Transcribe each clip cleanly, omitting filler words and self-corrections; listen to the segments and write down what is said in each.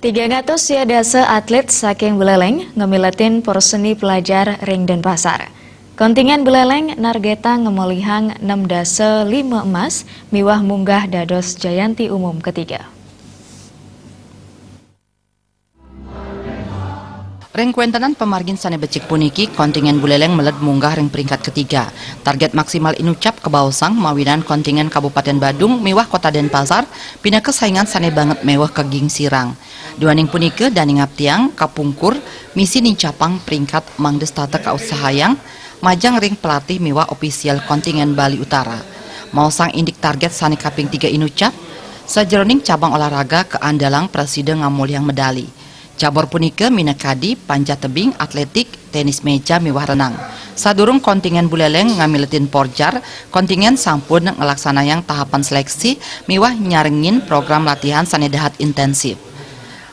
300 dasa atlet saking Buleleng ngemiletin porseni pelajar ring Denpasar. Kontingen Buleleng nargeta ngemolihang 6 dasa 5 emas miwah munggah dados Jayanti Umum ketiga. Ring kuentanan pemargin sane becik puniki, kontingen Buleleng meled munggah ring peringkat ketiga. Target maksimal inucap kebausang mawinan kontingen Kabupaten Badung miwah Kota Denpasar pina kesaingan sane banget mewah ke Ging Sirang. Duaning punike dani ngaptiang kapungkur misi nincapang peringkat mangdes tata kausahayang majang ring pelatih miwah ofisial kontingen Bali Utara. Mau sang indik target sane kaping 3 inucap sajeroning cabang olahraga keandalang presiden ngamuliang medali. Cabur punike minakadi, panjat tebing, atletik, tenis meja, miwah renang. Sadurung kontingen Buleleng ngamiletin porjar, kontingen sampun ngelaksanayang tahapan seleksi, miwah nyarengin program latihan sanedahat intensif.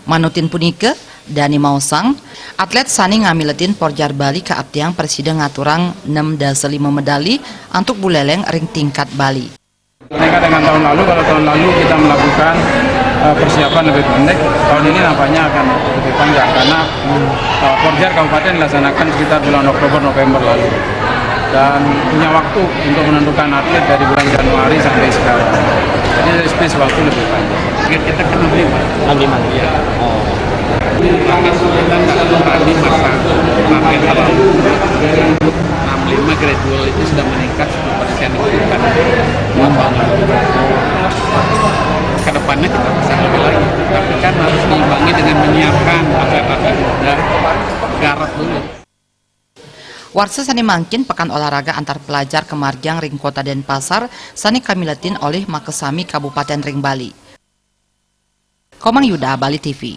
Manutin punike, Dani Mausang, atlet sani ngamiletin porjar Bali ke aptiang presiden ngaturang 6 dasa 5 medali untuk Buleleng ring tingkat Bali. Dengan tahun lalu, kalau tahun lalu kita melakukan persiapan lebih pendek, tahun ini nampaknya akan lebih panjang karena Porjar Kabupaten dilaksanakan sekitar bulan Oktober-November lalu dan punya waktu untuk menentukan atlet dari bulan Januari sampai sekarang. Jadi space waktu lebih panjang. Kita kan 65 ya. Oh. Karena kita nggak berani masa pakai halal. 65 gradual itu sudah meningkat 10% itu kan membangun. Kedepannya kita bisa lebih lagi, tapi kan harus diimbangi dengan menyiapkan atlet-atlet muda garap dulu. Warsa sani mangkin pekan olahraga antar pelajar kemarjang ring Kota Denpasar sani kamiletin oleh Makesami Kabupaten Ring Bali. Komang Yuda, Bali TV.